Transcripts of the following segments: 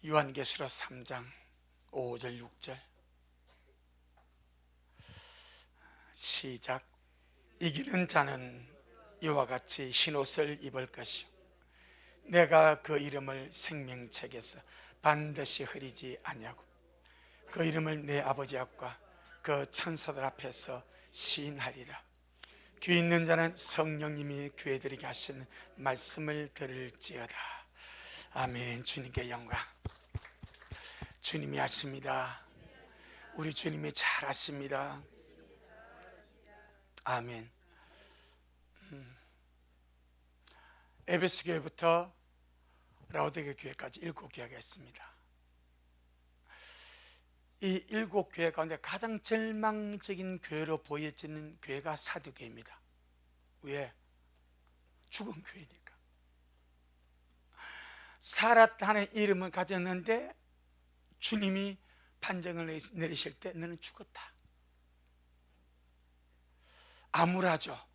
요한계시록 3장 5절 6절 시작. 이기는 자는 이와 같이 흰옷을 입을 것이요 내가 그 이름을 생명책에서 반드시 흐리지 아니하고 그 이름을 내 아버지 앞과 그 천사들 앞에서 시인하리라. 귀 있는 자는 성령님이 교회들에게 하시는 말씀을 들을지어다. 아멘. 주님께 영광. 주님이 하십니다. 우리 주님이 잘 하십니다. 아멘. 에베소 교회부터 라오디게 교회까지 7교회가 있습니다. 이 7교회 가운데 가장 절망적인 교회로 보여지는 교회가 사도교회입니다. 왜? 죽은 교회니까. 살았다는 이름을 가졌는데 주님이 판정을 내리실 때 너는 죽었다. 암울하죠.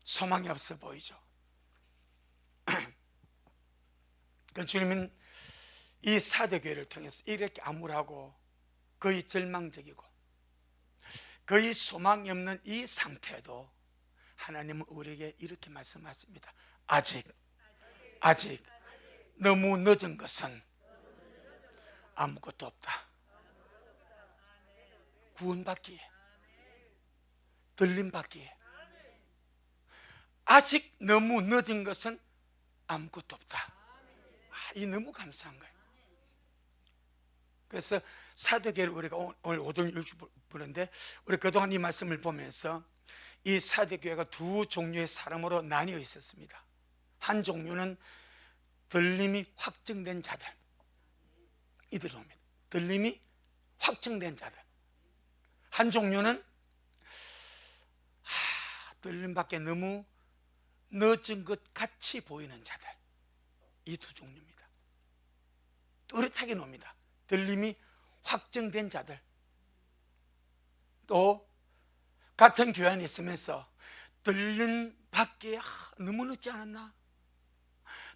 소망이 없어 보이죠. 주님은 이 사도교회를 통해서 이렇게 암울하고 거의 절망적이고 거의 소망이 없는 이 상태도 하나님은 우리에게 이렇게 말씀하십니다. 아직 너무 늦은 것은 아무것도 없다. 구원받기에, 들림받기에 아직 너무 늦은 것은 아무것도 없다. 이 너무 감사한 거예요. 그래서 사도교회를 우리가 오늘 5절 6절 보는데 우리 그동안 이 말씀을 보면서 이 사도교회가 두 종류의 사람으로 나뉘어 있었습니다. 한 종류는 들림이 확증된 자들, 이들로 옵니다. 들림이 확증된 자들. 한 종류는 들림밖에 너무 늦은 것 같이 보이는 자들. 이 두 종류입니다. 또렷하게 놉니다. 들림이 확정된 자들, 또 같은 교회 안에 있으면서 들림 밖에 너무 늦지 않았나?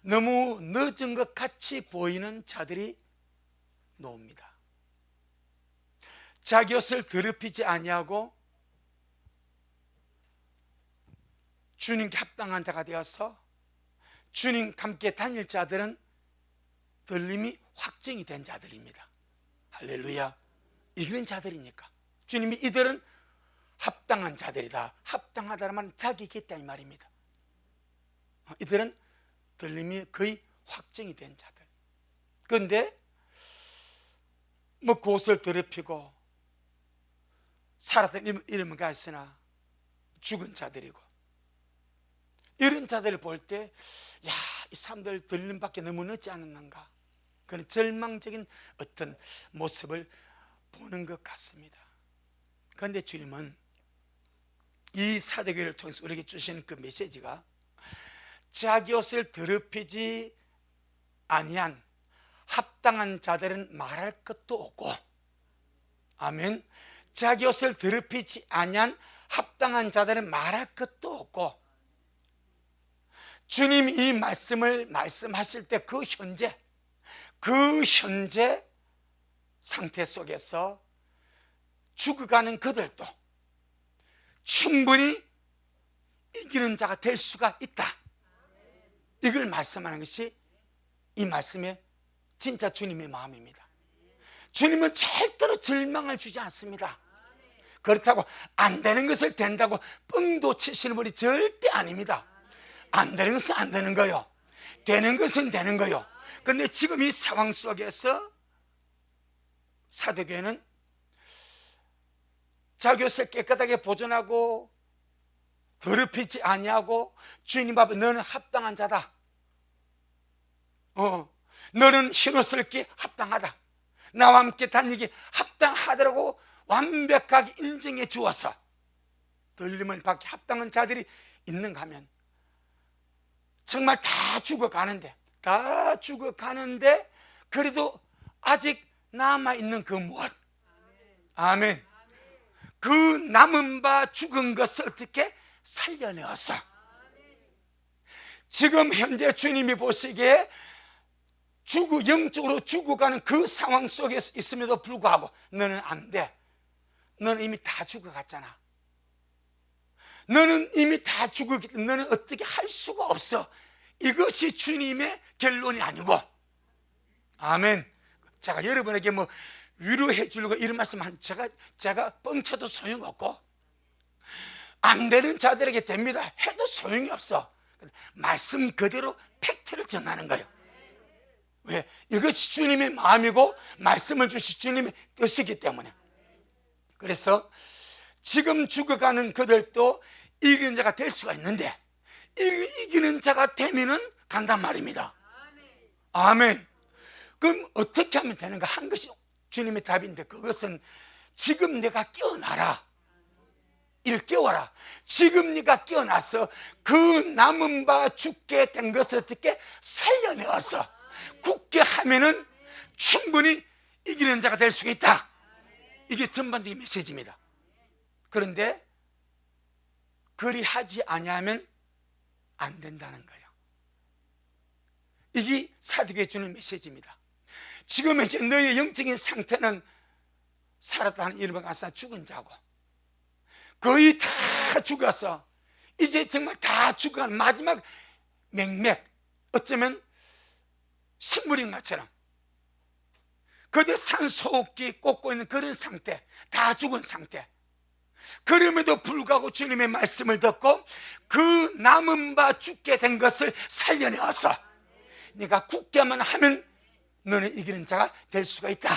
너무 늦은 것 같이 보이는 자들이 놓습니다. 자기 옷을 더럽히지 아니하고 주님께 합당한 자가 되어서 주님과 함께 다닐 자들은 들림이 확정이 된 자들입니다. 할렐루야. 이런 자들이니까 주님이 이들은 합당한 자들이다. 합당하다는 말은 자기겠다 이 말입니다. 이들은 들림이 거의 확정이 된 자들. 그런데 그 옷을 더럽히고 살았던 이름은 가있으나 죽은 자들이고, 이런 자들을 볼 때 이 사람들 들림밖에 너무 늦지 않았는가, 그런 절망적인 어떤 모습을 보는 것 같습니다. 그런데 주님은 이 사도교회를 통해서 우리에게 주시는 그 메시지가 자기 옷을 더럽히지 아니한 합당한 자들은 말할 것도 없고, 아멘. 자기 옷을 더럽히지 아니한 합당한 자들은 말할 것도 없고, 주님이 이 말씀을 말씀하실 때 그 현재 상태 속에서 죽어가는 그들도 충분히 이기는 자가 될 수가 있다. 이걸 말씀하는 것이 이 말씀의 진짜 주님의 마음입니다. 주님은 절대로 절망을 주지 않습니다. 그렇다고 안 되는 것을 된다고 뻥도 치시는 분이 절대 아닙니다. 안 되는 것은 안 되는 거요, 되는 것은 되는 거요. 그런데 지금 이 상황 속에서 사도교회는 자기 옷을 깨끗하게 보존하고 더럽히지 아니하고 주님 앞에 너는 합당한 자다, 너는 흰옷을 입기 합당하다, 나와 함께 다니기 합당하더라고 완벽하게 인정해 주어서 들림을 받기 합당한 자들이 있는가 하면 정말 다 죽어가는데 그래도 아직 남아있는 그 무엇, 아멘, 그 남은 바 죽은 것을 어떻게 살려내어서 지금 현재 주님이 보시기에 영적으로 죽어가는 그 상황 속에 있음에도 불구하고 너는 안 돼. 너는 이미 다 죽어갔잖아. 너는 이미 다 죽었기 때문에 너는 어떻게 할 수가 없어. 이것이 주님의 결론이 아니고, 아멘. 제가 여러분에게 뭐 위로해 주려고 이런 말씀 제가 뻥쳐도 소용없고, 안 되는 자들에게 됩니다 해도 소용이 없어. 말씀 그대로 팩트를 전하는 거예요. 왜? 이것이 주님의 마음이고 말씀을 주신 주님의 뜻이기 때문에. 그래서 지금 죽어가는 그들도 이기는 자가 될 수가 있는데, 이기는 자가 되면은 간단 말입니다. 아멘. 그럼 어떻게 하면 되는가 한 것이 주님의 답인데, 그것은 지금 내가 깨어나라. 일깨워라. 지금 네가 깨어나서 그 남은 바 죽게 된 것을 어떻게 살려내어서 굳게 하면은 충분히 이기는 자가 될 수가 있다. 이게 전반적인 메시지입니다. 그런데 그리하지 아니하면 안 된다는 거예요. 이게 사도에게 주는 메시지입니다. 지금 이제 너의 영적인 상태는 살았다 하는 이름을 가서 죽은 자고, 거의 다 죽어서 이제 정말 다 죽어가는 마지막 맥맥, 어쩌면 식물인 것처럼 그대 산소호흡기 꽂고 있는 그런 상태, 다 죽은 상태. 그럼에도 불구하고 주님의 말씀을 듣고 그 남은 바 죽게 된 것을 살려내어서 네가 굳게만 하면 너는 이기는 자가 될 수가 있다.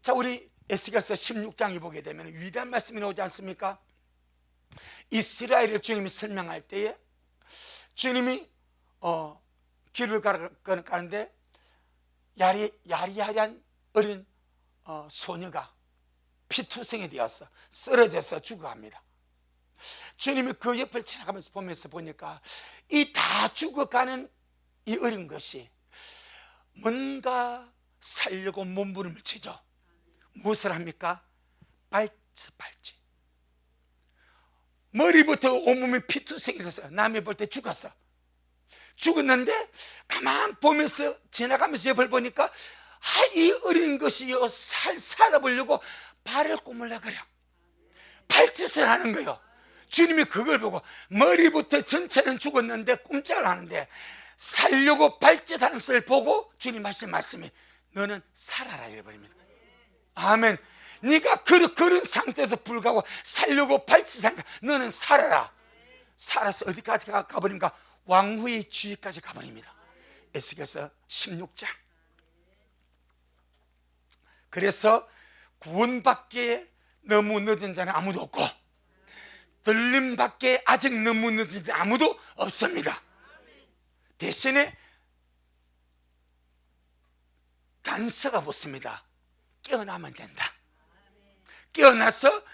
자, 우리 에스겔서 16장에 보게 되면 위대한 말씀이 나오지 않습니까? 이스라엘을 주님이 설명할 때에 주님이 길을 가는데 야리야리한 어린 소녀가 피투성이 되어서 쓰러져서 죽어갑니다. 주님이 그 옆을 지나가면서 보니까 이 다 죽어가는 이 어린 것이 뭔가 살려고 몸부림을 치죠. 무엇을 합니까? 발치. 머리부터 온몸이 피투성이 돼서 남이 볼 때 죽었는데 가만 보면서 지나가면서 옆을 보니까 이 어린 것이요 살아보려고 발을 꼬물락거려 발짓을 하는 거예요. 주님이 그걸 보고 머리부터 전체는 죽었는데 꼼짝을 하는데 살려고 발짓하는 것을 보고 주님 하신 말씀이 너는 살아라 이래버립니다. 아멘. 네가 그런 상태도 불구하고 살려고 발짓하니까 너는 살아라. 살아서 어디까지 가버립니까? 왕후의 주위까지 가버립니다. 에스겔서 16장. 그래서 구원받기에 너무 늦은 자는 아무도 없고 들림받기에 아직 너무 늦은 자 아무도 없습니다. 대신에 단서가 붙습니다. 깨어나면 된다. 깨어나서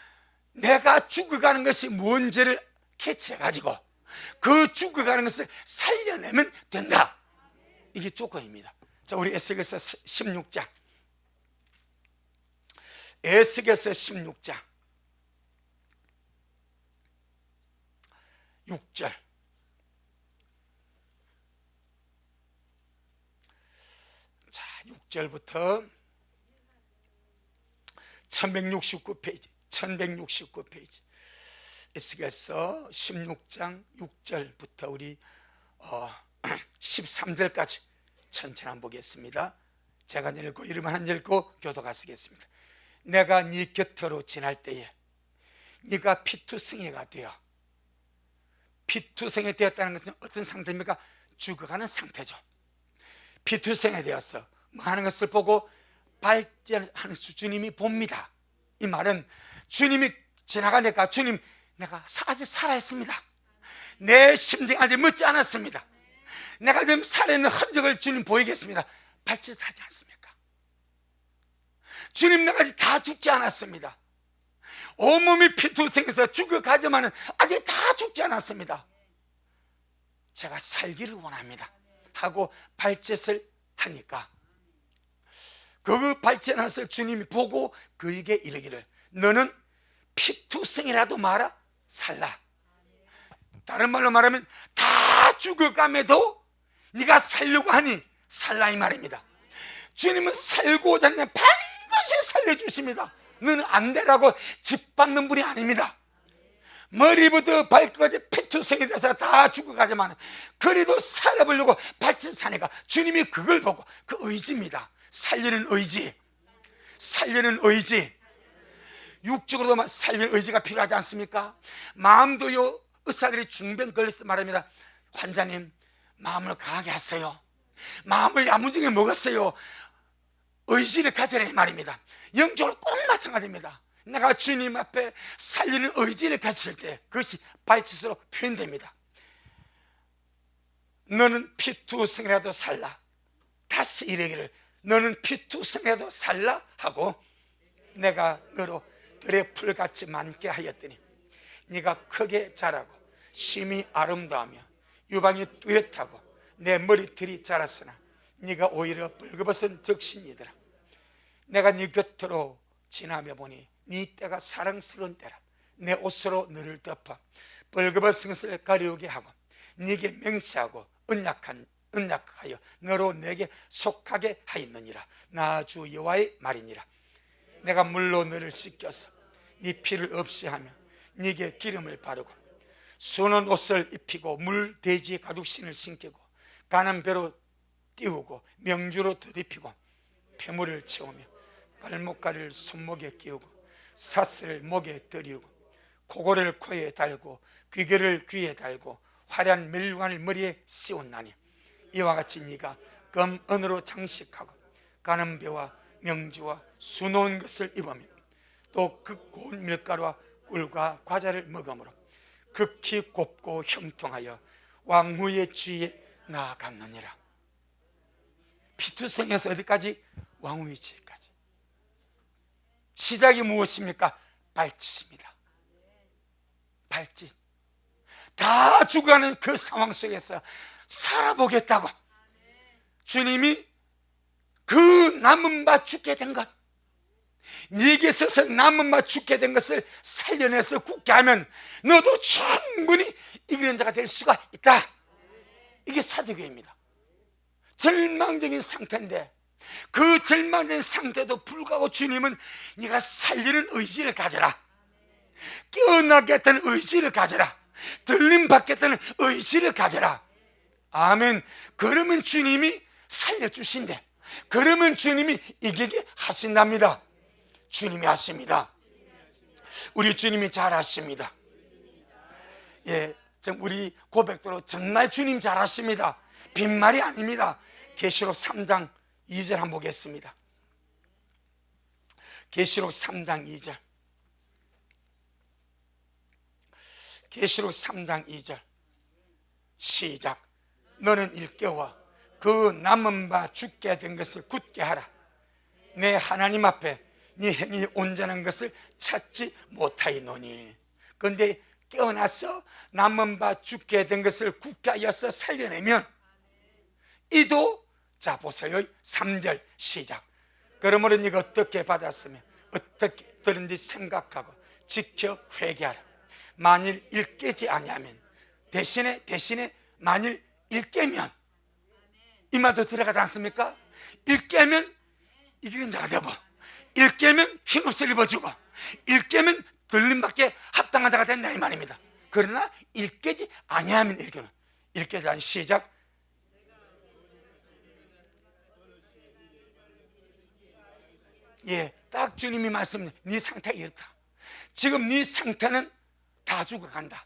내가 죽어가는 것이 뭔지를 캐치해가지고 그 죽어가는 것을 살려내면 된다. 이게 조건입니다. 자, 우리 에스겔서 16장. 에스겔서 16장 6절. 자, 6절부터 1169페이지 에스겔서 16장 6절부터 우리 13절까지 천천히 한번 보겠습니다. 제가 읽고 여러분 한 읽고 교도가 쓰겠습니다. 내가 네 곁으로 지날 때에 네가 피투성이가 되어, 피투성이 되었다는 것은 어떤 상태입니까? 죽어가는 상태죠. 피투성이 되어서 뭐 하는 것을 보고 발전하는 주님이 봅니다. 이 말은 주님이 지나가니까 주님 내가 아직 살아있습니다. 내 심정이 아직 멎지 않았습니다. 내가 지금 살아있는 흔적을 주님 보이겠습니다. 발짓하지 않습니까? 주님 내가 아직 다 죽지 않았습니다. 온몸이 피투성에서 죽어가지만은 아직 다 죽지 않았습니다. 제가 살기를 원합니다 하고 발짓을 하니까 그 발전해서 주님이 보고 그에게 이르기를 너는 피투성이라도 마라 살라. 다른 말로 말하면 다 죽어감에도 네가 살려고 하니 살라 이 말입니다. 주님은 살고자 하면 반드시 살려주십니다. 너는 안 되라고 짓밟는 분이 아닙니다. 머리부터 발끝까지 피투성이 돼서 다 죽어가지만 그래도 살아보려고 발짓 사니까 주님이 그걸 보고 그 의지입니다. 살리는 의지, 살리는 의지. 육적으로도 살리는 의지가 필요하지 않습니까? 마음도요, 의사들이 중병 걸렸을 때 말합니다. 환자님, 마음을 강하게 하세요. 마음을 야무지게 먹었어요. 의지를 가져라 이 말입니다. 영적으로 꼭 마찬가지입니다. 내가 주님 앞에 살리는 의지를 가질 때 그것이 발짓으로 표현됩니다. 너는 피투성이라도 살라. 다시 이르기를 너는 피투성이라도 살라 하고 내가 너로 들의 풀같이 많게 하였더니 네가 크게 자라고 심히 아름다우며 유방이 뚜렷하고 내 머리털이 자랐으나 네가 오히려 벌거벗은 적신이더라. 내가 네 곁으로 지나며 보니 네 때가 사랑스러운 때라. 내 옷으로 너를 덮어 벌거벗은 것을 가리우게 하고 네게 맹세하고 언약하여 너로 내게 속하게 하였느니라. 나 주 여호와의 말이니라. 내가 물로 너를 씻겨서 네 피를 없이 하며 네게 기름을 바르고 수는 옷을 입히고 물 대지 가죽신을 신기고 가는 배로 띄우고 명주로 더딥히고 폐물을 채우며 발목가를 손목에 끼우고 사슬을 목에 들이우고 코고를 코에 달고 귀결을 귀에 달고 화려한 멜관을 머리에 씌웠나니 이와 같이 네가 금은으로 장식하고 가는 배와 명주와 수놓은 것을 입으며 또 그 고운 밀가루와 꿀과 과자를 먹으므로 극히 곱고 형통하여 왕후의 주위에 나아갔느니라. 피투성에서 어디까지? 왕후의 주위까지. 시작이 무엇입니까? 발짓입니다. 발짓. 다 죽어가는 그 상황 속에서 살아보겠다고 주님이 그 남은 바 죽게 된 것, 네게 있어서 남은 바 죽게 된 것을 살려내서 굳게 하면 너도 충분히 이기는 자가 될 수가 있다. 이게 사도교회입니다. 절망적인 상태인데 그 절망적인 상태도 불구하고 주님은 네가 살리는 의지를 가져라, 깨어나겠다는 의지를 가져라, 들림받겠다는 의지를 가져라. 아멘. 그러면 주님이 살려주신대. 그러면 주님이 이기게 하신답니다. 주님이 하십니다. 우리 주님이 잘 하십니다. 예, 우리 고백대로 정말 주님 잘 하십니다. 빈말이 아닙니다. 계시록 3장 2절 한번 보겠습니다. 계시록 3장 2절. 계시록 3장 2절 시작. 너는 일깨워 그 남은 바 죽게 된 것을 굳게 하라. 내 하나님 앞에 네 행위 온전한 것을 찾지 못하이노니. 그런데 깨어나서 남은 바 죽게 된 것을 굳게 하여서 살려내면 이도, 자 보세요, 3절 시작. 그러므로 네가 어떻게 받았으며 어떻게 들은지 생각하고 지켜 회개하라. 만일 일깨지 아니하면 대신에 만일 일깨면, 이 말도 들어가지 않습니까? 일깨면 이기는 자가 되고, 일깨면 흰옷을 입어주고, 일깨면 들림받게 합당한 자가 된다 이 말입니다. 그러나 일깨지 아니하면 일깨지 아니 시작. 예, 딱 주님이 말씀, 네 상태가 이렇다. 지금 네 상태는 다 죽어간다.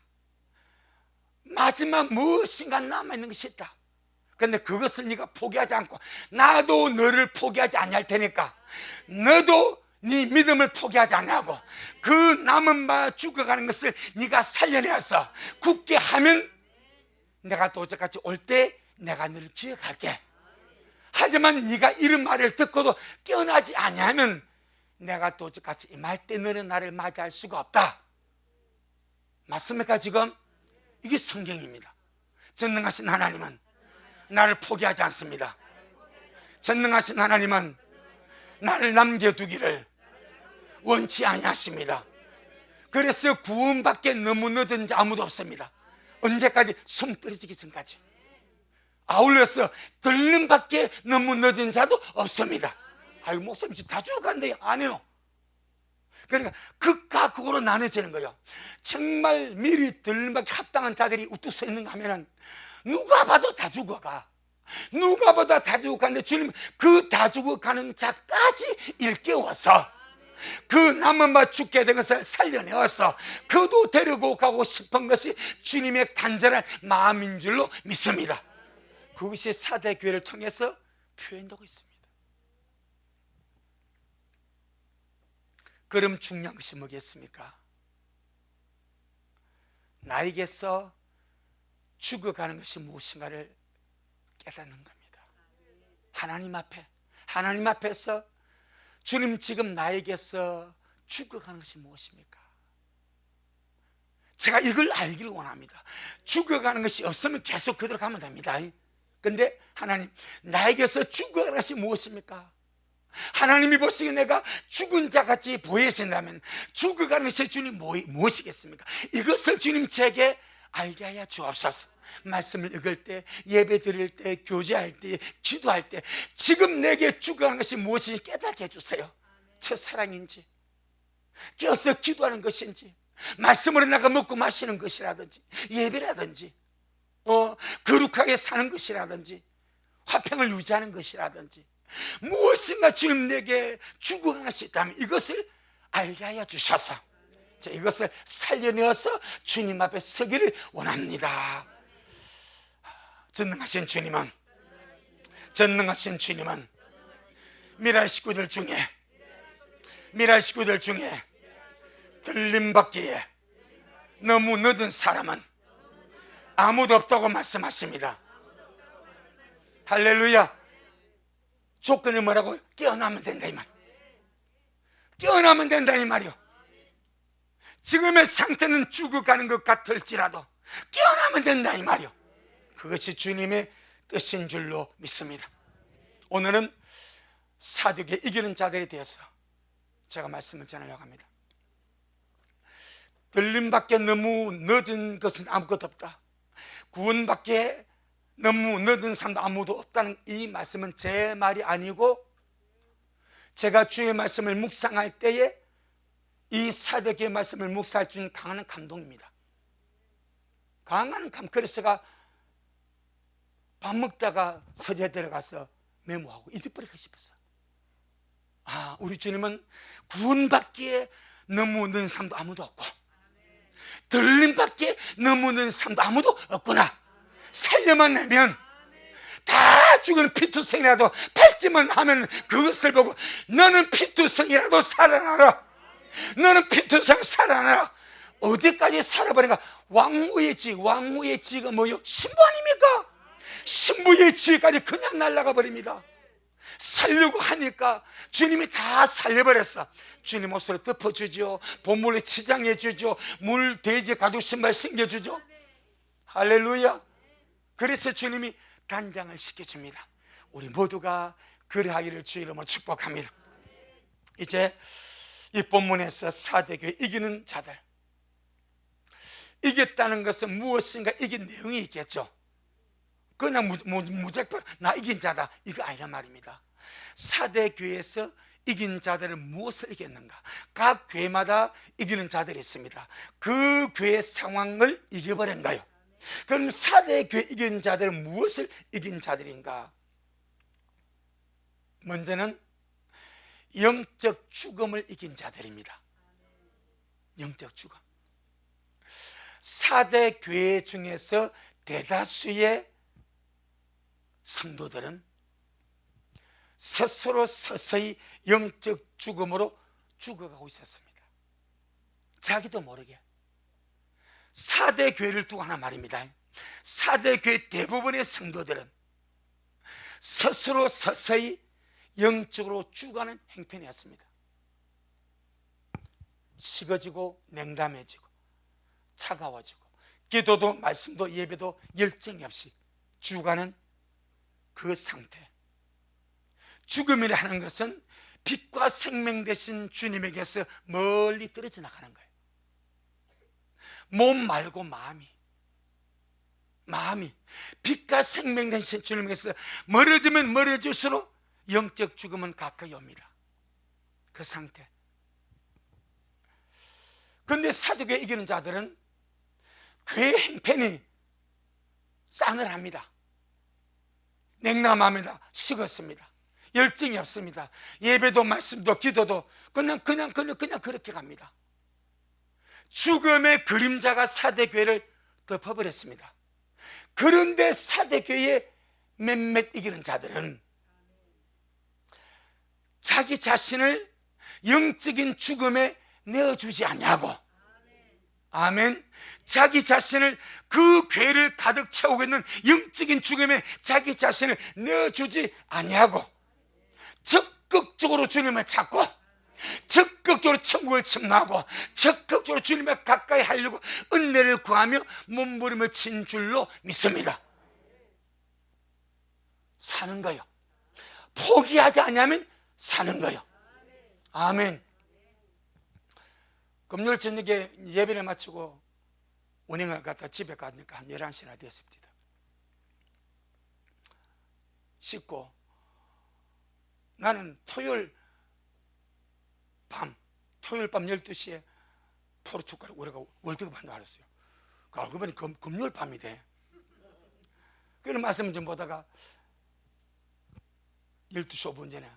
마지막 무엇인가 남아있는 것이 있다. 그런데 그것을 네가 포기하지 않고 나도 너를 포기하지 아니할 테니까 너도 네 믿음을 포기하지 아니하고 그 남은 바 죽어가는 것을 네가 살려내서 굳게 하면 내가 또 저같이 올 때 내가 너를 기억할게. 하지만 네가 이런 말을 듣고도 깨어나지 아니하면 내가 또 저같이 임할 때 너는 나를 맞이할 수가 없다. 맞습니까? 지금 이게 성경입니다. 전능하신 하나님은 나를 포기하지 않습니다. 전능하신 하나님은 나를 남겨두기를 원치 아니하십니다. 그래서 구원받기에 너무 늦은 자 아무도 없습니다. 언제까지? 손 떨어지기 전까지. 아울러서 들림밖에 너무 늦은 자도 없습니다. 아이고 목사님 다 죽어간대요. 아니요. 그러니까 극과 극으로 나눠지는 거예요. 정말 미리 들림밖에 합당한 자들이 우뚝 서 있는가 하면은 누가 봐도 다 죽어가. 누가 보다 다 죽어가는데 주님 그 다 죽어가는 자까지 일깨워서 그 남은 바 죽게 된 것을 살려내어서 그도 데리고 가고 싶은 것이 주님의 간절한 마음인 줄로 믿습니다. 그것이 사대 교회를 통해서 표현되고 있습니다. 그럼 중요한 것이 뭐겠습니까? 나에게서 죽어가는 것이 무엇인가를 깨닫는 겁니다. 하나님 앞에서 주님 지금 나에게서 죽어가는 것이 무엇입니까? 제가 이걸 알기를 원합니다. 죽어가는 것이 없으면 계속 그대로 가면 됩니다. 근데 하나님 나에게서 죽어가는 것이 무엇입니까? 하나님이 보시기에 내가 죽은 자같이 보여진다면 죽어가는 것이 주님 무엇이겠습니까? 이것을 주님 제게 알게 하여 주옵소서. 말씀을 읽을 때, 예배 드릴 때, 교제할 때, 기도할 때 지금 내게 죽어가는 것이 무엇인지 깨닫게 해주세요. 첫사랑인지, 깨어서 기도하는 것인지, 말씀으로 내가 먹고 마시는 것이라든지, 예배라든지, 거룩하게 사는 것이라든지, 화평을 유지하는 것이라든지, 무엇인가 주님 내게 죽어가는 것이 있다면 이것을 알게 하여 주셔서 이것을 살려내어서 주님 앞에 서기를 원합니다. 전능하신 주님은 미랄 식구들 중에 들림받기에 너무 늦은 사람은 아무도 없다고 말씀하십니다. 할렐루야. 조건이 뭐라고? 깨어나면 된다 이 말. 깨어나면 된다 이 말이요. 지금의 상태는 죽어가는 것 같을지라도 깨어나면 된다 이 말이요. 그것이 주님의 뜻인 줄로 믿습니다. 오늘은 사두개 이기는 자들에 대해서 제가 말씀을 전하려고 합니다. 들림밖에 너무 늦은 것은 아무것도 없다. 구원밖에 너무 늦은 사람도 아무도 없다는 이 말씀은 제 말이 아니고 제가 주의 말씀을 묵상할 때에 이 사도계의 말씀을 묵상할 수 있는 강한 감동입니다. 강한 감. 그래서 제가 밥 먹다가 서재에 들어가서 메모하고 잊어버리고 싶었어. 우리 주님은 구원받기에 너무 늦은 사람도 아무도 없고 들림받기에 너무 늦은 사람도 아무도 없구나. 살려만 내면 다 죽은 피투성이라도 밟지만 하면 그것을 보고 너는 피투성이라도 살아나라. 너는 피투성 살아나라. 어디까지 살아버린가? 왕후의 지가 뭐요? 신부 아닙니까? 신부의 지까지 그냥 날아가 버립니다. 살려고 하니까 주님이 다 살려버렸어. 주님 옷으로 덮어주죠. 보물에 치장해주죠. 물 돼지 가죽 신발 신겨주죠. 할렐루야. 그래서 주님이 단장을 시켜줍니다. 우리 모두가 그리하기를 주의 이름으로 축복합니다. 이제 이 본문에서 사대교회 이기는 자들, 이겼다는 것은 무엇인가 이긴 내용이 있겠죠. 그냥 무조건 나 이긴 자다 이거 아니란 말입니다. 사대교회에서 이긴 자들은 무엇을 이겼는가? 각 교회마다 이기는 자들이 있습니다. 그 교회 상황을 이겨버린가요? 그럼 사대교회 이긴 자들은 무엇을 이긴 자들인가? 먼저는 영적 죽음을 이긴 자들입니다. 영적 죽음. 사대교회 중에서 대다수의 성도들은 스스로 서서히 영적 죽음으로 죽어가고 있었습니다. 자기도 모르게. 사대교회를 두고 하나 말입니다. 사대교회 대부분의 성도들은 스스로 서서히 영적으로 죽어가는 행편이었습니다. 식어지고 냉담해지고 차가워지고 기도도 말씀도 예배도 열정이 없이 죽어가는 그 상태. 죽음이라 하는 것은 빛과 생명 되신 주님에게서 멀리 떨어져 나가는 거예요. 몸 말고 마음이. 마음이 빛과 생명된 주님에게서 멀어지면 멀어질수록 영적 죽음은 가까이 옵니다. 그 상태. 그런데 사두개에 이기는 자들은 그의 행편이 싸늘합니다. 냉담합니다. 식었습니다. 열정이 없습니다. 예배도 말씀도 기도도 그냥 그렇게 갑니다. 죽음의 그림자가 사대교회를 덮어버렸습니다. 그런데 사대교회의 몇몇 이기는 자들은 자기 자신을 영적인 죽음에 내어주지 아니하고, 아멘, 자기 자신을, 그 괴를 가득 채우고 있는 영적인 죽음에 자기 자신을 내어주지 아니하고 적극적으로 주님을 찾고 적극적으로 천국을 침노하고 적극적으로 주님을 가까이 하려고 은혜를 구하며 몸부림을 친 줄로 믿습니다. 사는 거요. 포기하지 않으면 사는 거요. 아멘. 금요일 저녁에 예배를 마치고 운행을 갔다 집에 가니까 한 11시나 됐습니다. 씻고 나는 토요일 밤 12시에 포르투갈 우리가 월드컵 한다고 알았어요. 그 알고 보니 금요일 밤이 돼. 그런 말씀을 좀 보다가 12시 5분 전에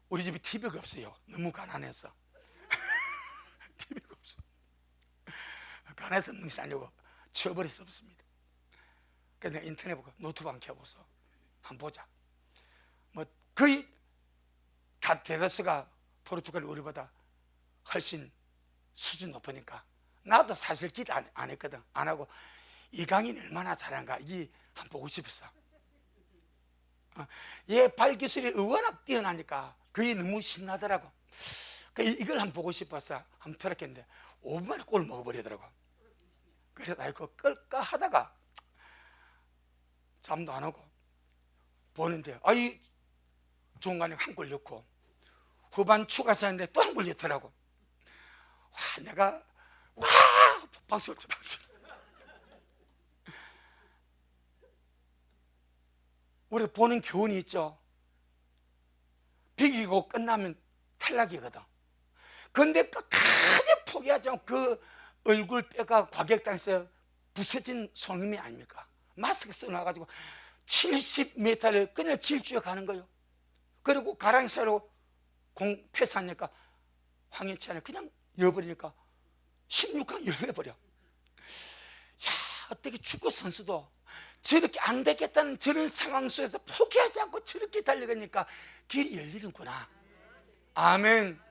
우리 집에 TV가 없어요. 너무 가난해서. TV가 없어. 가난해서 없는 것이 아니고 치워버릴 수 없습니다. 그래서 내가 인터넷 보고 노트북 안 켜보소. 한번 보자. 뭐 거의 다 대다수가 포르투갈이 우리보다 훨씬 수준 높으니까 나도 사실 기대 안 했거든. 안 하고 이강인이 얼마나 잘한가 이게 한번 보고 싶었어. 얘 발기술이 워낙 뛰어나니까 그게 너무 신나더라고. 이걸 한번 보고 싶어서 한번 틀었겠는데 5분 만에 골을 먹어버리더라고. 그래서 아이고 끌까 하다가 잠도 안 오고 보는데 아이 중간에 한 골 넣고 후반 추가시간인데 또 한 골 넣더라고. 와, 내가 와 박수 박수. 우리 보는 교훈이 있죠. 비기고 끝나면 탈락이거든. 그런데 끝까지 포기하지 않고 그 얼굴 뼈가 과격당해서 부서진 손흥민이 아닙니까? 마스크 써놔가지고 70m를 그냥 질주해 가는 거예요. 그리고 가랑새로 공 패스하니까 황희찬이 그냥 여버리니까 16강 열려버려. 야, 어떻게 축구 선수도 저렇게 안 되겠다는 저런 상황 속에서 포기하지 않고 저렇게 달려가니까 길이 열리는구나. 아멘.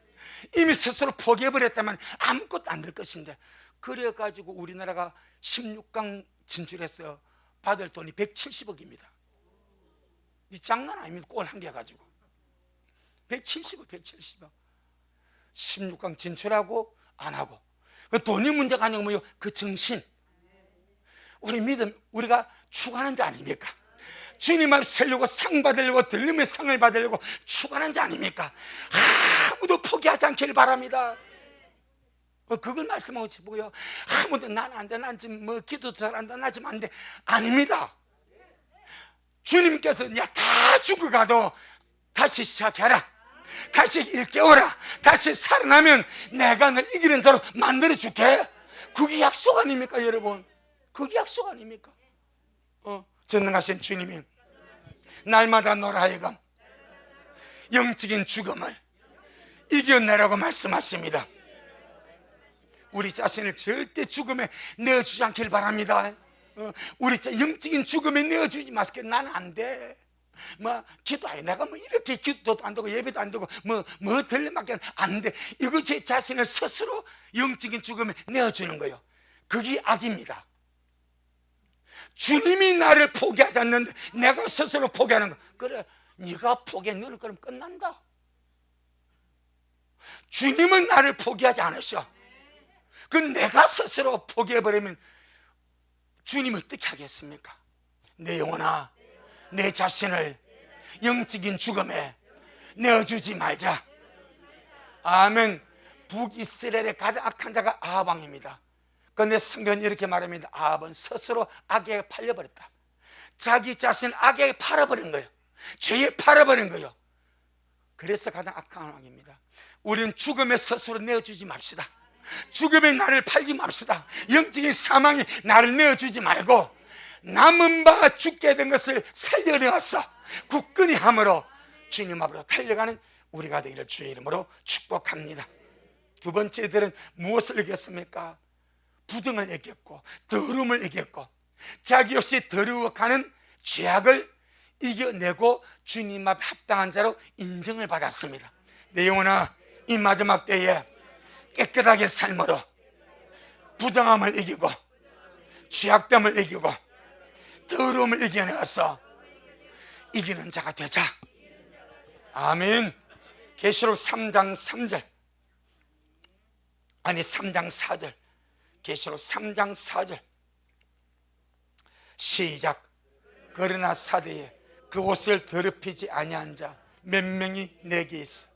이미 스스로 포기해버렸다면 아무것도 안 될 것인데, 그래가지고 우리나라가 16강 진출해서 받을 돈이 170억입니다. 이 장난 아닙니다. 골 한 개 가지고 170억 16강 진출하고 안 하고. 그 돈이 문제가 아니고 뭐요? 그 정신. 우리 믿음, 우리가 추구하는 자 아닙니까? 주님 앞에 서려고 상 받으려고, 들림의 상을 받으려고 추구하는 자 아닙니까? 아무도 포기하지 않기를 바랍니다. 그걸 말씀하고 싶고요. 아무도 난 안 돼, 난 지금 뭐 기도 잘한다, 나 지금 안 돼. 아닙니다. 주님께서 야, 다 죽어가도 다시 시작해라, 다시 일깨워라, 다시 살아나면 내가 널 이기는 자로 만들어 줄게. 그게 약속 아닙니까, 여러분? 그게 약속 아닙니까? 전능하신 주님이 날마다 너로 하여금 영적인 죽음을 이겨내라고 말씀하십니다. 우리 자신을 절대 죽음에 내어주지 않길 바랍니다. 우리 영적인 죽음에 내어주지 마시게. 나는 안 돼. 뭐 기도해, 내가 뭐 이렇게 기도도 안 되고 예배도 안 되고 뭐 들려맞게 안 돼. 이거 제 자신을 스스로 영적인 죽음에 내어주는 거예요. 그게 악입니다. 주님이 나를 포기하지 않는데 내가 스스로 포기하는 거. 그래, 네가 포기해, 너는 그럼 끝난다. 주님은 나를 포기하지 않으셔. 그 내가 스스로 포기해버리면 주님이 어떻게 하겠습니까? 내 영혼아, 내 자신을 영적인 죽음에 내어주지 말자. 아멘. 북이스라엘의 가장 악한 자가 아합 왕입니다. 그런데 성경은 이렇게 말합니다. 아합은 스스로 악에게 팔려버렸다. 자기 자신을 악에게 팔아버린 거예요. 죄에 팔아버린 거예요. 그래서 가장 악한 상황입니다. 우리는 죽음에 스스로 내어주지 맙시다. 죽음에 나를 팔지 맙시다. 영적인 사망에 나를 내어주지 말고 남은 바 죽게 된 것을 살려내어서 굳건히 함으로 주님 앞으로 달려가는 우리가 되기를 주의 이름으로 축복합니다. 두 번째들은 무엇을 이겼습니까? 부정을 이겼고 더러움을 이겼고 자기 없이 더러워가는 죄악을 이겨내고 주님 앞에 합당한 자로 인정을 받았습니다. 내 영혼아, 이 마지막 때에 깨끗하게 삶으로 부정함을 이기고 죄악됨을 이기고 더러움을 이겨내어서 이기는 자가 되자. 아멘. 계시록 3장 3절 아니 3장 4절 계시록 3장 4절 시작. 그러나 사대에 그 옷을 더럽히지 아니한 자 몇 명이 내게 있어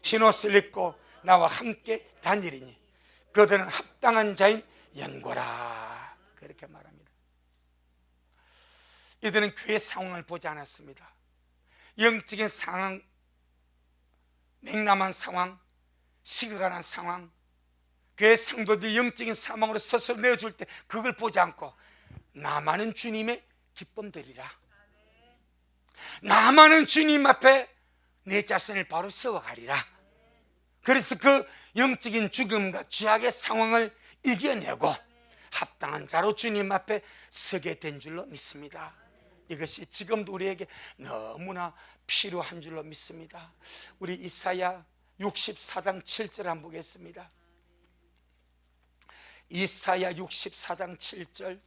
흰옷을 입고 나와 함께 다니리니 그들은 합당한 자인 연고라. 그렇게 말합니다. 이들은 그의 상황을 보지 않았습니다. 영적인 상황, 냉담한 상황, 식어가는 상황, 그의 성도들이 영적인 사망으로 스스로 내어줄 때 그걸 보지 않고 나만은 주님의 기쁨 되리라. 나만은 주님 앞에 내 자신을 바로 세워가리라. 그래서 그 영적인 죽음과 죄악의 상황을 이겨내고 합당한 자로 주님 앞에 서게 된 줄로 믿습니다. 이것이 지금도 우리에게 너무나 필요한 줄로 믿습니다. 우리 이사야 64장 7절 한번 보겠습니다. 이사야 64장 7절.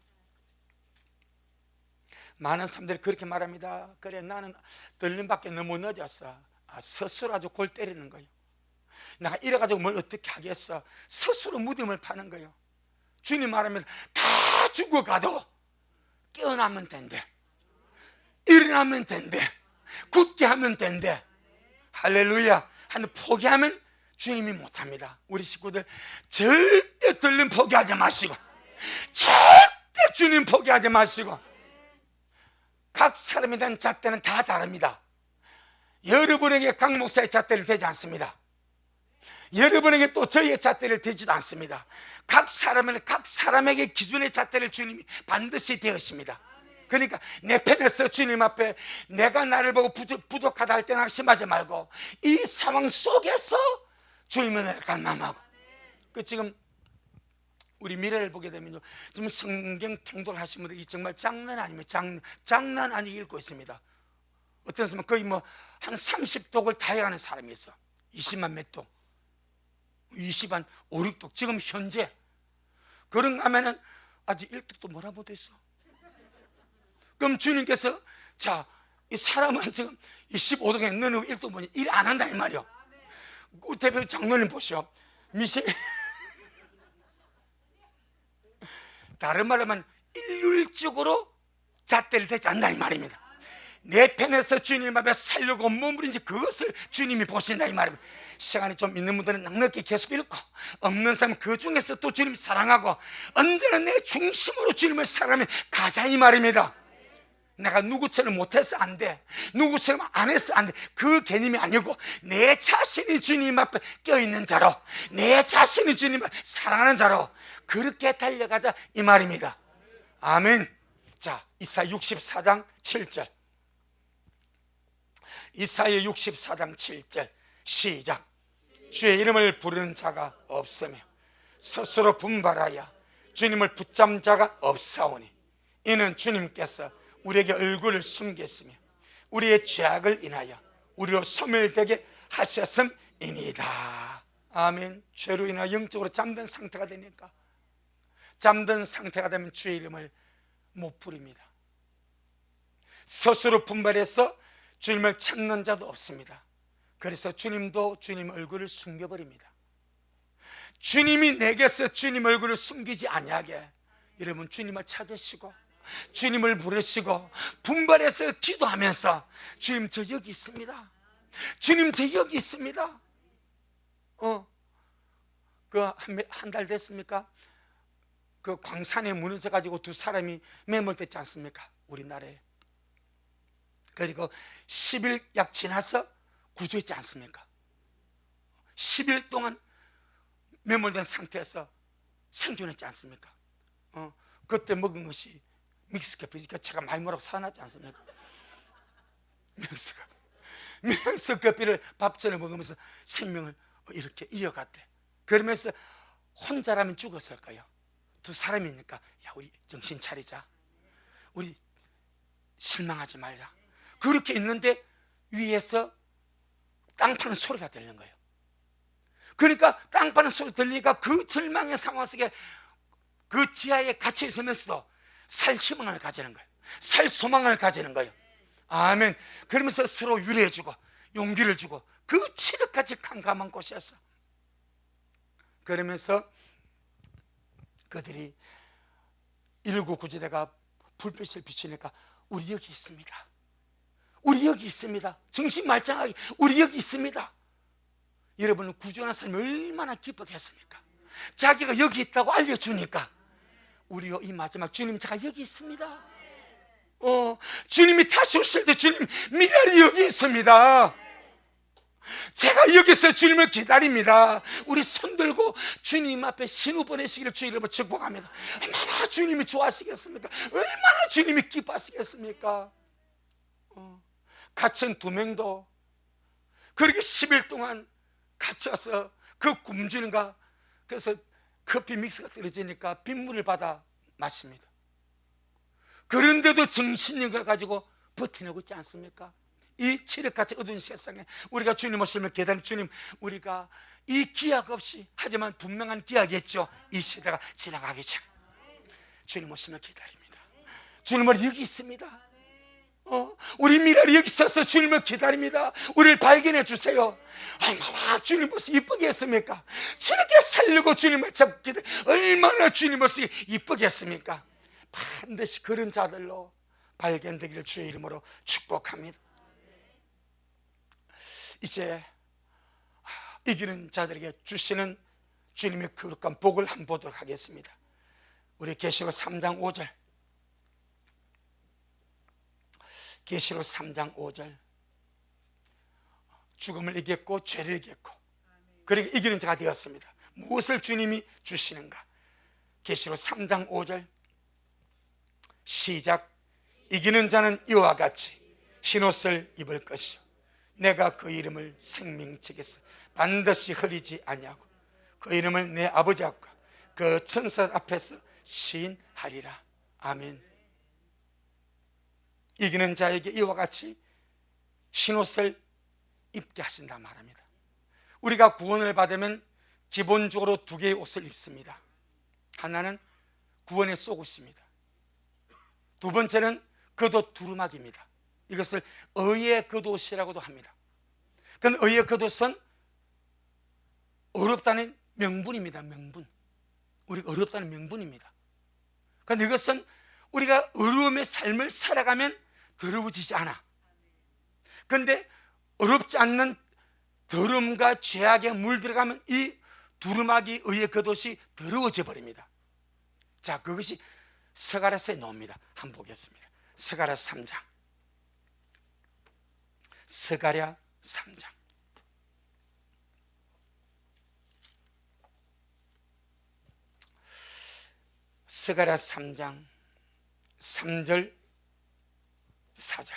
많은 사람들이 그렇게 말합니다. 그래, 나는 들림밖에 너무 늦었어. 스스로 아주 골 때리는 거예요. 내가 이래가지고 뭘 어떻게 하겠어. 스스로 무덤을 파는 거예요. 주님 말하면 다 죽어가도 깨어나면 된대. 일어나면 된대. 굳게 하면 된대. 할렐루야. 하는데 포기하면 주님이 못합니다. 우리 식구들 절대 들림 포기하지 마시고, 절대 주님 포기하지 마시고. 각 사람에 대한 잣대는 다 다릅니다. 여러분에게 강 목사의 잣대를 대지 않습니다. 여러분에게 또 저희의 잣대를 대지도 않습니다. 각 사람은 각 사람에게 기준의 잣대를 주님이 반드시 대으십니다. 그러니까 내 편에서 주님 앞에 내가 나를 보고 부족하다 할 때는 낙심하지 말고 이 상황 속에서 주님의 은혜를 갈망하고. 그 지금 우리 미래를 보게 되면요, 지금 성경 통독을 하신 분들이 정말 장난 아닙니다. 장난 아니게 읽고 있습니다. 어떤 사람은 거의 뭐 한 30독을 다 해가는 사람이 있어. 20만 몇 독, 20만 5, 6독. 지금 현재 그런가 하면은 아직 1독도 뭐라 못했어. 그럼 주님께서 자, 이 사람은 지금 25독에 너는 1독 뭐냐, 일 안 한다 이 말이요. 그 대표 장로님 보시오. 미세 다른 말로 하면 일률적으로 잣대를 대지 않는다 이 말입니다. 내 편에서 주님 앞에 살려고 머무른지 그것을 주님이 보신다 이 말입니다. 시간이 좀 있는 분들은 넉넉히 계속 읽고, 없는 사람 그 중에서 또 주님 사랑하고 언제나 내 중심으로 주님을 사랑하며 가자 이 말입니다. 내가 누구처럼 못해서 안 돼, 누구처럼 안 해서 안 돼, 그 개념이 아니고 내 자신이 주님 앞에 껴있는 자로, 내 자신이 주님을 사랑하는 자로 그렇게 달려가자 이 말입니다. 아멘. 자, 이사야 64장 7절. 이사야 64장 7절 시작. 주의 이름을 부르는 자가 없으며 스스로 분발하여 주님을 붙잡은 자가 없사오니 이는 주님께서 우리에게 얼굴을 숨겼으며 우리의 죄악을 인하여 우리로 소멸되게 하셨음이니이다. 아멘. 죄로 인하여 영적으로 잠든 상태가 되니까, 잠든 상태가 되면 주의 이름을 못 부릅니다. 스스로 분발해서 주님을 찾는 자도 없습니다. 그래서 주님도 주님 얼굴을 숨겨버립니다. 주님이 내게서 주님 얼굴을 숨기지 아니하게 여러분 주님을 찾으시고 주님을 부르시고 분발해서 기도하면서 주님 저 여기 있습니다, 주님 저 여기 있습니다. 그 한 달 됐습니까? 그 광산에 무너져 가지고 두 사람이 매몰됐지 않습니까? 우리나라에. 그리고 10일 약 지나서 구조했지 않습니까? 10일 동안 매몰된 상태에서 생존했지 않습니까? 그때 먹은 것이 믹스커피. 제가 많이 뭐라고 사놨지 않습니까? 믹스커피를 밥전에 먹으면서 생명을 이렇게 이어갔대. 그러면서 혼자라면 죽었을 거예요. 두 사람이니까, 야, 우리 정신 차리자, 우리 실망하지 말자. 그렇게 있는데 위에서 땅 파는 소리가 들리는 거예요. 그러니까 땅 파는 소리 들리니까 그 절망의 상황 속에 그 지하에 갇혀 있으면서도 살 희망을 가지는 거예요. 살 소망을 가지는 거예요. 아멘. 그러면서 서로 위로해주고 용기를 주고, 그 칠흑같이 캄캄한 곳이었어. 그러면서 그들이 119구조대가 불빛을 비추니까 우리 여기 있습니다, 우리 여기 있습니다, 정신 말짱하게 우리 여기 있습니다. 여러분은 구조한 사람이 얼마나 기쁘겠습니까? 자기가 여기 있다고 알려주니까. 우리요, 이 마지막 주님, 제가 여기 있습니다. 주님이 다시 오실 때 주님 미랄이 여기 있습니다. 제가 여기서 주님을 기다립니다. 우리 손 들고 주님 앞에 신우 보내시기를 주 이름으로 축복합니다. 얼마나 주님이 좋아하시겠습니까? 얼마나 주님이 기뻐하시겠습니까? 갇힌 두 명도 그렇게 10일 동안 갇혀서 그 굶주린가, 그래서 커피 믹스가 떨어지니까 빗물을 받아 마십니다. 그런데도 정신력을 가지고 버텨내고 있지 않습니까? 이 칠흑같이 어두운 세상에 우리가 주님 오심을 기다리는 주님, 우리가 이 기약 없이, 하지만 분명한 기약이었죠. 이 시대가 지나가기 전 주님 오심을 기다립니다. 주님은 여기 있습니다. 우리 미래를 여기 있어서 주님을 기다립니다. 우리를 발견해 주세요. 얼마나 주님 모습 이쁘게 했습니까? 저렇게 살려고 주님을 잡고 기다려, 얼마나 주님 모습 이쁘게 했습니까? 반드시 그런 자들로 발견되기를 주의 이름으로 축복합니다. 이제 이기는 자들에게 주시는 주님의 거룩한 복을 한번 보도록 하겠습니다. 우리 계시록 3장 5절, 계시록 3장 5절. 죽음을 이겼고 죄를 이겼고, 그러니까 이기는 자가 되었습니다. 무엇을 주님이 주시는가? 계시록 3장 5절 시작. 이기는 자는 이와 같이 흰옷을 입을 것이요, 내가 그 이름을 생명책에서 반드시 흐리지 아니하고 그 이름을 내 아버지 앞과 그 천사 앞에서 시인하리라. 아멘. 이기는 자에게 이와 같이 흰옷을 입게 하신다 말합니다. 우리가 구원을 받으면 기본적으로 두 개의 옷을 입습니다. 하나는 구원의 속옷입니다. 두 번째는 겉옷 두루마기입니다. 이것을 의의 겉옷이라고도 합니다. 그런데 의의 겉옷은 어렵다는 명분입니다. 명분. 우리가 어렵다는 명분입니다. 그런데 이것은 우리가 어려움의 삶을 살아가면 더러워지지 않아. 그런데 어렵지 않는 더러움과 죄악에 물들어가면 이 두루마기 의의 겉옷이 더러워져 버립니다. 자, 그것이 스가랴서에 나옵니다. 한번 보겠습니다. 스가랴 3장. 스가랴 3장. 스가랴 3장 3절 4절.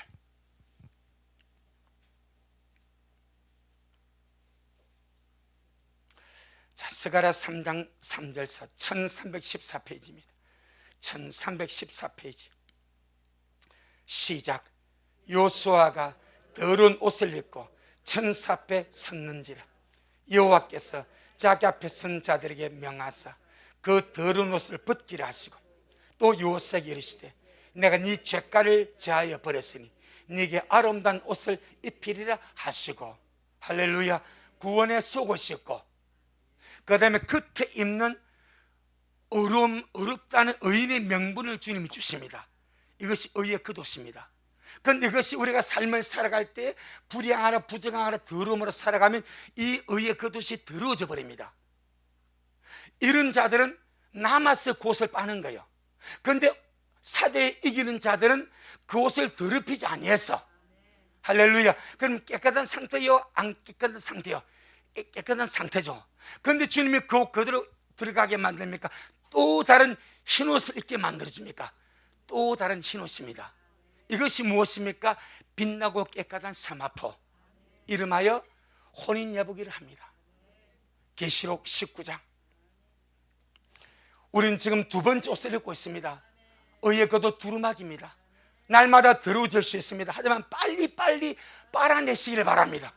자, 스가랴 3장 3절 4, 1314페이지입니다. 1314페이지. 시작. 요수아가 더러운 옷을 입고 천사 앞에 섰는지라. 여호와께서 자기 앞에 선 자들에게 명하사 그 더러운 옷을 벗기라 하시고, 또 요셉에게 이르시되 내가 네 죄가를 제하여 버렸으니 네게 아름다운 옷을 입히리라 하시고. 할렐루야. 구원의 속옷이었고, 그 다음에 겉에 입는 어렵다는 의인의 명분을 주님이 주십니다. 이것이 의의 겉옷입니다. 그런데 이것이 우리가 삶을 살아갈 때 불량하나 부정하나 더러움으로 살아가면 이 의의 겉옷이 더러워져 버립니다. 이런 자들은 남아서 그 옷을 빠는 거예요. 그런데 사대에 이기는 자들은 그 옷을 더럽히지 아니했어. 할렐루야. 그럼 깨끗한 상태요? 안 깨끗한 상태요? 깨끗한 상태죠. 그런데 주님이 그 옷 그대로 들어가게 만듭니까? 또 다른 흰 옷을 입게 만들어줍니까? 또 다른 흰 옷입니다. 이것이 무엇입니까? 빛나고 깨끗한 세마포, 이름하여 혼인예복이를 합니다. 계시록 19장. 우리는 지금 두 번째 옷을 입고 있습니다. 의의 겉옷 두루마기입니다. 날마다 더러워질 수 있습니다. 하지만 빨리빨리 빨아내시기를 바랍니다.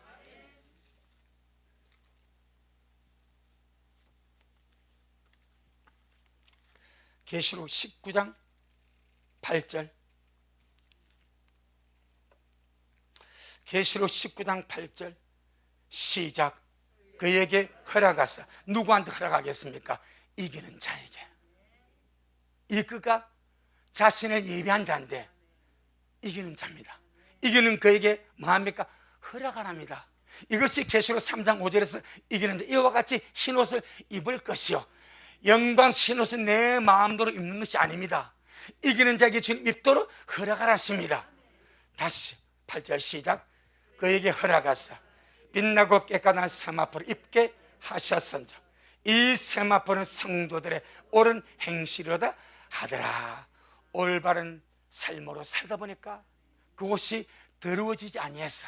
계시록 19장 8절. 계시록 19장 8절 시작. 그에게 허락하사. 누구한테 허락하겠습니까? 이기는 자에게. 이 그가 자신을 예비한 자인데 이기는 자입니다. 이기는 그에게 뭐합니까? 허락하랍니다. 이것이 계시록 3장 5절에서 이기는 자, 이와 같이 흰옷을 입을 것이요, 영광 흰옷은 내 마음대로 입는 것이 아닙니다. 이기는 자에게 주님 입도록 허락하라십니다. 다시 8절 시작. 그에게 허락하사 빛나고 깨끗한 세마포를 입게 하셨은즉 이 세마포는 성도들의 옳은 행실이로다 하더라. 올바른 삶으로 살다 보니까 그곳이 더러워지지 아니했어.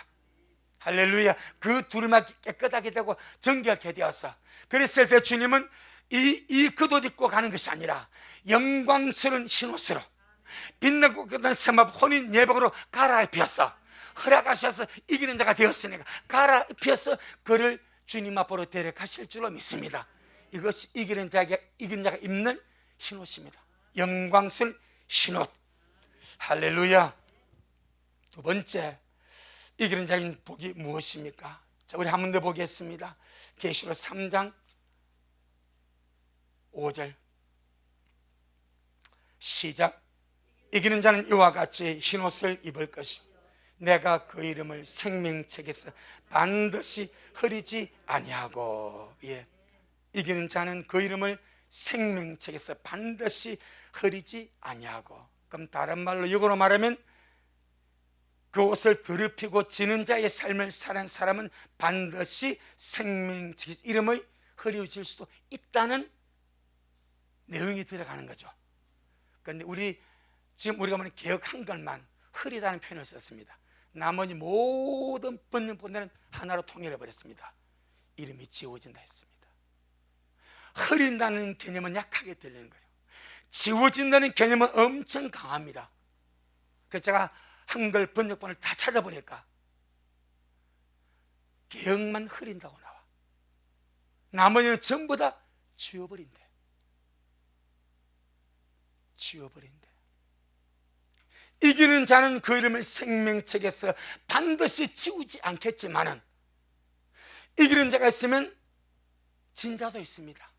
할렐루야. 그 두루마기 깨끗하게 되고 정결하게 되었어. 그랬을 때 주님은 이 겉옷 입고 가는 것이 아니라 영광스러운 흰옷으로 빛나고 깨끗한 세마포 혼인 예복으로 갈아입혔어. 허락하셔서 이기는 자가 되었으니까 갈아입혀서 그를 주님 앞으로 데려가실 줄로 믿습니다. 이것이 이기는 자가 입는 흰옷입니다. 영광스러운 흰옷. 할렐루야. 두 번째, 이기는 자인 복이 무엇입니까? 자, 우리 한 번 더 보겠습니다. 계시록 3장 5절 시작. 이기는 자는 이와 같이 흰옷을 입을 것이요 내가 그 이름을 생명책에서 반드시 흐리지 아니하고. 예. 이기는 자는 그 이름을 생명책에서 반드시 흐리지 아니하고. 그럼 다른 말로 영어로 말하면 그 옷을 더럽히고 지는 자의 삶을 사는 사람은 반드시 생명책에서 이름이 흐려질 수도 있다는 내용이 들어가는 거죠. 그런데 지금 우리가 보는 개역 한글만 흐리다는 표현을 썼습니다. 나머지 모든 번역본들은 하나로 통일해 버렸습니다. 이름이 지워진다 했습니다. 흐린다는 개념은 약하게 들리는 거예요. 지워진다는 개념은 엄청 강합니다. 그래서 제가 한글 번역본을 다 찾아보니까 개역만 흐린다고 나와. 나머지는 전부 다 지워버린대. 이기는 자는 그 이름을 생명책에서 반드시 지우지 않겠지만은 이기는 자가 있으면 진자도 있습니다.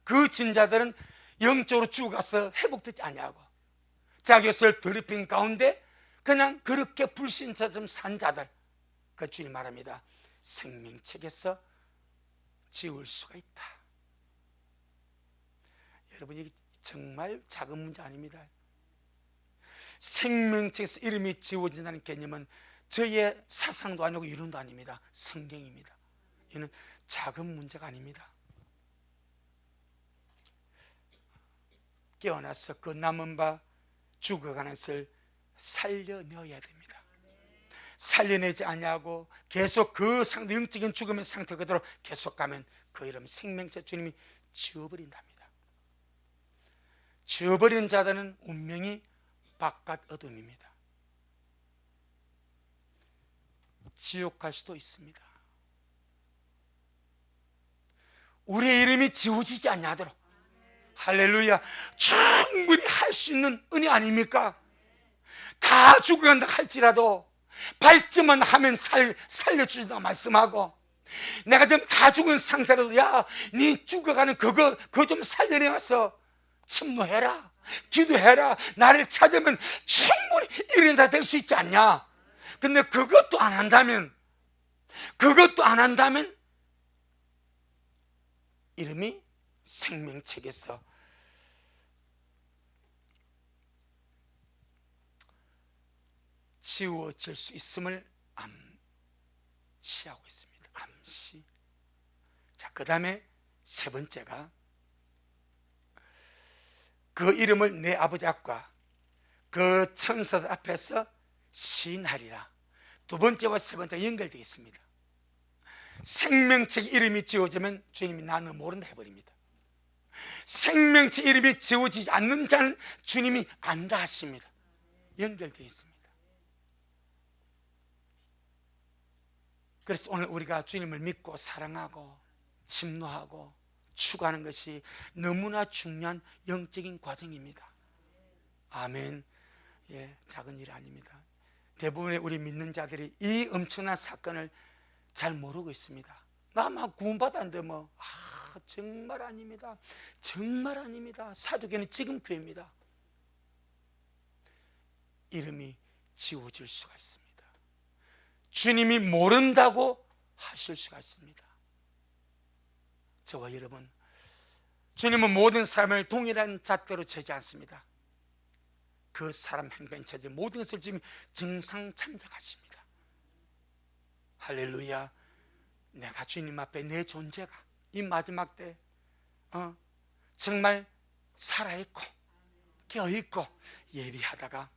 그 진자들은 영적으로 죽어가서 회복되지 아니하고 자기 옷을 더럽힌 가운데 그냥 그렇게 불신자처럼 산 자들, 그 주님 말합니다. 생명책에서 지울 수가 있다. 여러분, 이게 정말 작은 문제 아닙니다. 생명책에서 이름이 지워진다는 개념은 저희의 사상도 아니고 이론도 아닙니다. 성경입니다. 이는 작은 문제가 아닙니다. 깨어나서 그 남은 바 죽어가는 것을 살려내어야 됩니다. 살려내지 아니하고 계속 그 상태, 영적인 죽음의 상태 그대로 계속 가면 그 이름 생명책 주님이 지워버린답니다. 지워버리는 자들은 운명이 바깥 어둠입니다. 지옥 갈 수도 있습니다. 우리의 이름이 지워지지 않냐도록. 할렐루야. 충분히 할 수 있는 은혜 아닙니까? 다 죽어간다 할지라도 발짓만 하면 살려주신다고 말씀하고, 내가 지금 다 죽은 상태라도 야, 네 죽어가는 그거 좀 살려내어서 침노해라, 기도해라, 나를 찾으면 충분히 이런 자 될 수 있지 않냐? 근데 그것도 안 한다면 이름이 생명책에서 지워질 수 있음을 암시하고 있습니다. 암시. 자, 그 다음에 세 번째가 그 이름을 내 아버지 앞과 그 천사들 앞에서 시인하리라. 두 번째와 세 번째가 연결되어 있습니다. 생명책 이름이 지워지면 주님이 나는 모른다 해버립니다. 생명책 이름이 지워지지 않는 자는 주님이 안다 하십니다. 연결되어 있습니다. 그래서 오늘 우리가 주님을 믿고 사랑하고 침노하고 추구하는 것이 너무나 중요한 영적인 과정입니다. 아멘. 예, 작은 일 아닙니다. 대부분의 우리 믿는 자들이 이 엄청난 사건을 잘 모르고 있습니다. 나 막 구원받았는데 정말 아닙니다. 정말 아닙니다. 사도교는 지금 교회입니다. 이름이 지워질 수가 있습니다. 주님이 모른다고 하실 수가 있습니다. 저와 여러분, 주님은 모든 사람을 동일한 잣대로 재지 않습니다. 그 사람 행변체들 모든 것을 주님이 정상 참작하십니다. 할렐루야. 내가 주님 앞에 내 존재가 이 마지막 때 정말 살아있고 깨어있고 예비하다가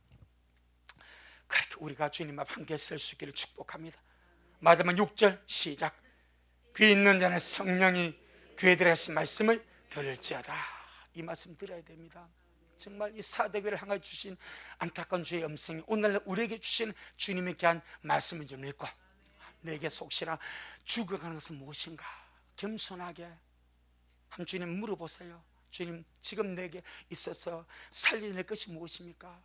그렇게 우리가 주님 앞에 함께 설 수 있기를 축복합니다. 마지막 6절 시작. 귀 있는 자는 성령이 귀에들어 하신 말씀을 들을지어다. 이 말씀 들어야 됩니다. 정말 이 사대교를 향해 주신 안타까운 주의 음성이 오늘날 우리에게 주신 주님의 귀한 말씀을 좀 읽고 내게 혹시나 죽어가는 것은 무엇인가 겸손하게 한 주님 물어보세요. 주님, 지금 내게 있어서 살려낼 것이 무엇입니까?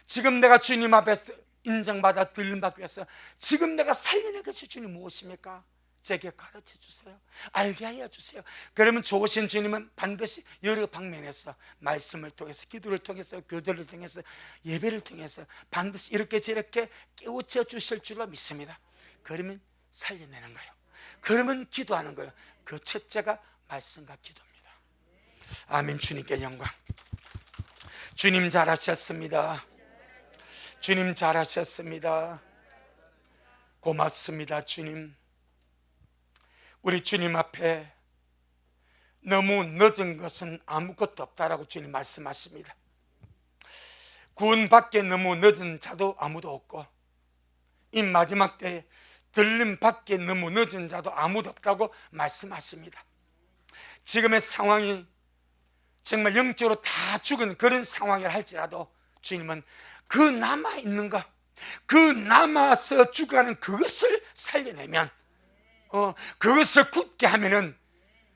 지금 내가 주님 앞에서 인정받아 들림받기 위해서 지금 내가 살려낼 것이 주님 무엇입니까? 제게 가르쳐 주세요. 알게 하여 주세요. 그러면 좋으신 주님은 반드시 여러 방면에서 말씀을 통해서 기도를 통해서 교도를 통해서 예배를 통해서 반드시 이렇게 저렇게 깨우쳐 주실 줄로 믿습니다. 그러면 살려내는 거예요. 그러면 기도하는 거예요. 그 첫째가 말씀과 기도입니다. 아멘. 주님께 영광. 주님 잘하셨습니다. 주님 잘하셨습니다. 고맙습니다. 주님, 우리 주님 앞에 너무 늦은 것은 아무것도 없다라고 주님 말씀하십니다. 구원받기에 너무 늦은 자도 아무도 없고 이 마지막 때에 들림받기에 너무 늦은 자도 아무도 없다고 말씀하십니다. 지금의 상황이 정말 영적으로 다 죽은 그런 상황이라 할지라도 주님은 그 남아있는 것, 그 남아서 죽어가는 그것을 살려내면 그것을 굳게 하면은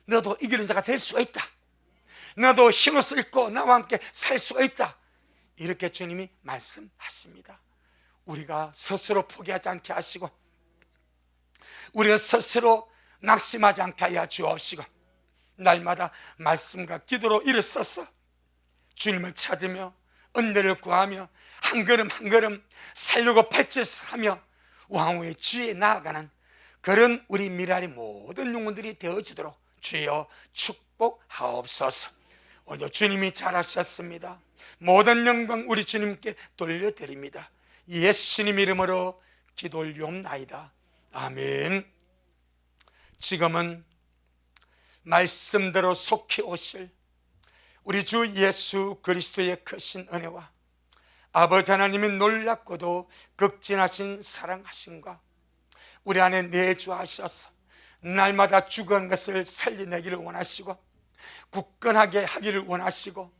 너도 이기는 자가 될 수가 있다. 너도 흰옷을 입고 나와 함께 살 수가 있다. 이렇게 주님이 말씀하십니다. 우리가 스스로 포기하지 않게 하시고 우리가 스스로 낙심하지 않게 하여 주옵시고 날마다 말씀과 기도로 일어서서 주님을 찾으며 은혜를 구하며 한 걸음 한 걸음 살려고 발짓을 하며 왕후의 주에 나아가는 그런 우리 미랄의 모든 영혼들이 되어지도록 주여 축복하옵소서. 오늘도 주님이 잘하셨습니다. 모든 영광 우리 주님께 돌려드립니다. 예수님 이름으로 기도 올리옵나이다. 아멘. 지금은 말씀대로 속히 오실 우리 주 예수 그리스도의 크신 은혜와 아버지 하나님의 놀랍고도 극진하신 사랑하심과 우리 안에 내주하셔서 날마다 죽은 것을 살려내기를 원하시고 굳건하게 하기를 원하시고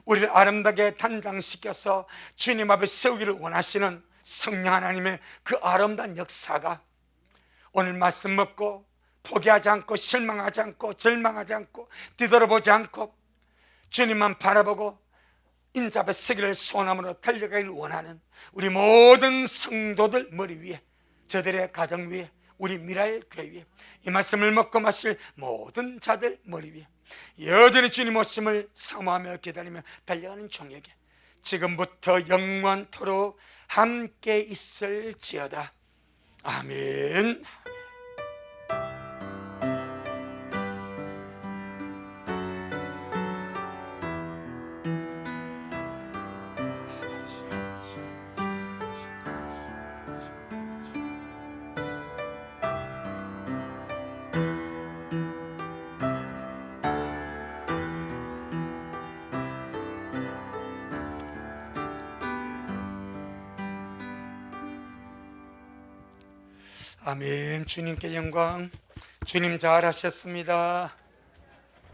우리를 아름답게 단장시켜서 주님 앞에 세우기를 원하시는 성령 하나님의 그 아름다운 역사가 오늘 말씀 먹고 포기하지 않고 실망하지 않고 절망하지 않고 뒤돌아보지 않고 주님만 바라보고 인자 앞에 서기를 소원함으로 달려가기를 원하는 우리 모든 성도들 머리 위에 저들의 가정 위에 우리 미랄 교회 위에 이 말씀을 먹고 마실 모든 자들 머리 위에 여전히 주님 오심을 사모하며 기다리며 달려가는 종에게 지금부터 영원토록 함께 있을지어다. 아멘. 아멘. 주님께 영광. 주님 잘하셨습니다.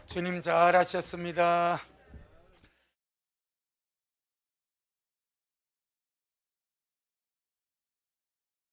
주님 잘하셨습니다.